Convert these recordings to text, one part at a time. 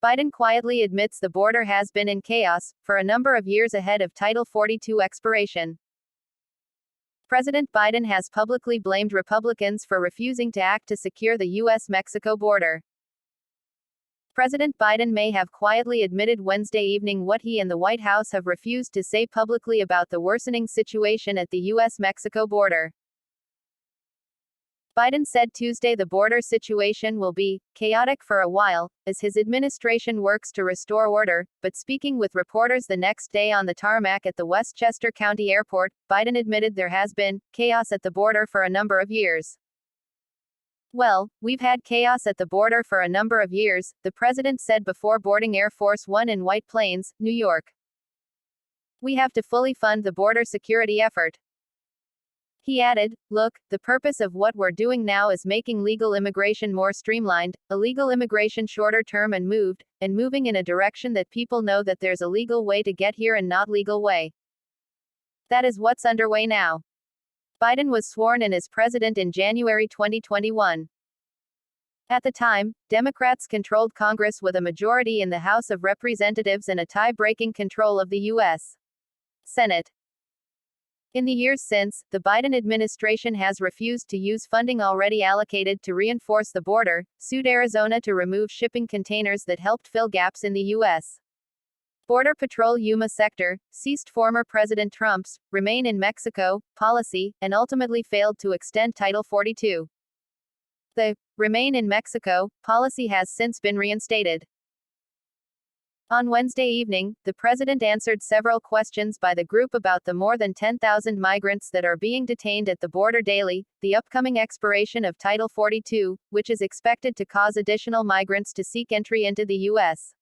Biden quietly admits the border has been in chaos for a number of years ahead of Title 42 expiration. President Biden has publicly blamed Republicans for refusing to act to secure the U.S.-Mexico border. President Biden may have quietly admitted Wednesday evening what he and the White House have refused to say publicly about the worsening situation at the U.S.-Mexico border. Biden said Tuesday the border situation will be chaotic for a while, as his administration works to restore order, but speaking with reporters the next day on the tarmac at the Westchester County Airport, Biden admitted there has been chaos at the border for a number of years. "Well, we've had chaos at the border for a number of years," the president said before boarding Air Force One in White Plains, New York. "We have to fully fund the border security effort." He added, "Look, the purpose of what we're doing now is making legal immigration more streamlined, illegal immigration shorter term and moving in a direction that people know that there's a legal way to get here and not legal way. That is what's underway now." Biden was sworn in as president in January 2021. At the time, Democrats controlled Congress with a majority in the House of Representatives and a tie-breaking control of the U.S. Senate. In the years since, the Biden administration has refused to use funding already allocated to reinforce the border, sued Arizona to remove shipping containers that helped fill gaps in the U.S. Border Patrol Yuma sector, ceased former President Trump's Remain in Mexico policy, and ultimately failed to extend Title 42. The Remain in Mexico policy has since been reinstated. On Wednesday evening, the president answered several questions by the group about the more than 10,000 migrants that are being detained at the border daily, the upcoming expiration of Title 42, which is expected to cause additional migrants to seek entry into the U.S.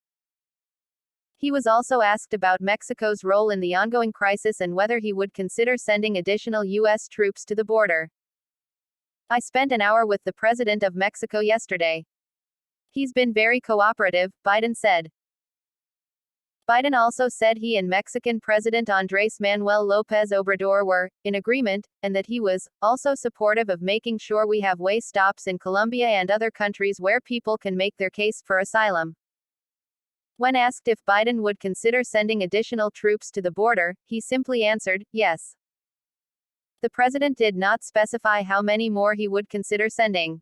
He was also asked about Mexico's role in the ongoing crisis and whether he would consider sending additional U.S. troops to the border. "I spent an hour with the president of Mexico yesterday. He's been very cooperative," Biden said. Biden also said he and Mexican President Andrés Manuel López Obrador were in agreement, and that he was also supportive of making sure we have way stops in Colombia and other countries where people can make their case for asylum. When asked if Biden would consider sending additional troops to the border, he simply answered, "Yes." The president did not specify how many more he would consider sending.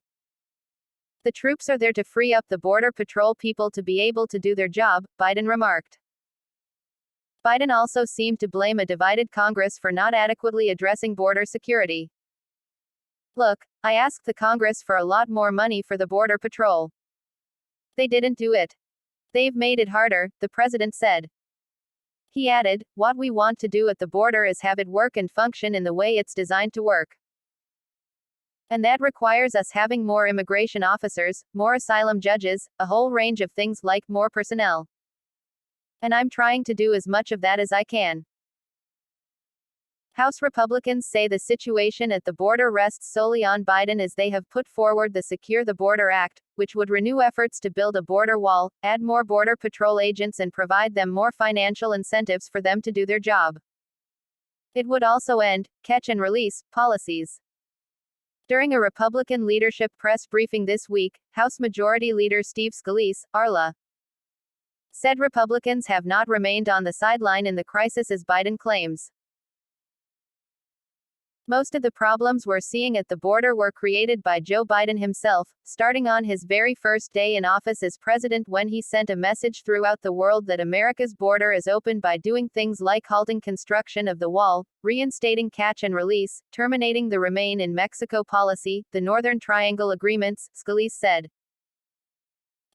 "The troops are there to free up the Border Patrol people to be able to do their job," Biden remarked. Biden also seemed to blame a divided Congress for not adequately addressing border security. "Look, I asked the Congress for a lot more money for the Border Patrol. They didn't do it. They've made it harder," the president said. He added, "What we want to do at the border is have it work and function in the way it's designed to work. And that requires us having more immigration officers, more asylum judges, a whole range of things like more personnel. And I'm trying to do as much of that as I can." House Republicans say the situation at the border rests solely on Biden as they have put forward the Secure the Border Act, which would renew efforts to build a border wall, add more Border Patrol agents and provide them more financial incentives for them to do their job. It would also end catch and release policies. During a Republican leadership press briefing this week, House Majority Leader Steve Scalise, RLA, said Republicans have not remained on the sideline in the crisis as Biden claims. "Most of the problems we're seeing at the border were created by Joe Biden himself, starting on his very first day in office as president when he sent a message throughout the world that America's border is open by doing things like halting construction of the wall, reinstating catch and release, terminating the Remain in Mexico policy, the Northern Triangle agreements," Scalise said.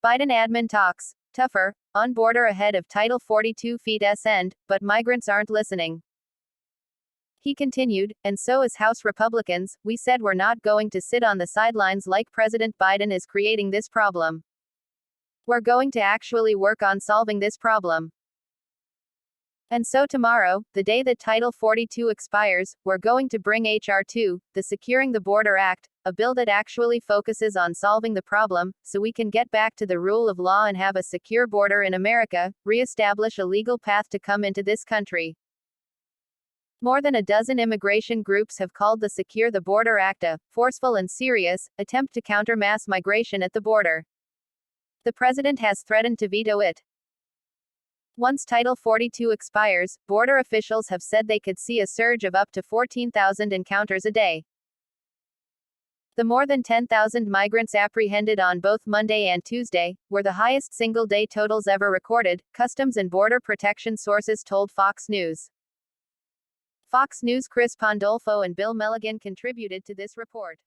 Biden admin talks tougher on border ahead of Title 42 feet's end, but migrants aren't listening. He continued, "And so as House Republicans, we said we're not going to sit on the sidelines like President Biden is creating this problem. We're going to actually work on solving this problem. And so tomorrow, the day that Title 42 expires, we're going to bring H.R. 2, the Securing the Border Act, a bill that actually focuses on solving the problem, so we can get back to the rule of law and have a secure border in America, re-establish a legal path to come into this country." More than a dozen immigration groups have called the Secure the Border Act a forceful and serious attempt to counter mass migration at the border. The president has threatened to veto it. Once Title 42 expires, border officials have said they could see a surge of up to 14,000 encounters a day. The more than 10,000 migrants apprehended on both Monday and Tuesday were the highest single-day totals ever recorded, Customs and Border Protection sources told Fox News. Fox News' Chris Pandolfo and Bill Milligan contributed to this report.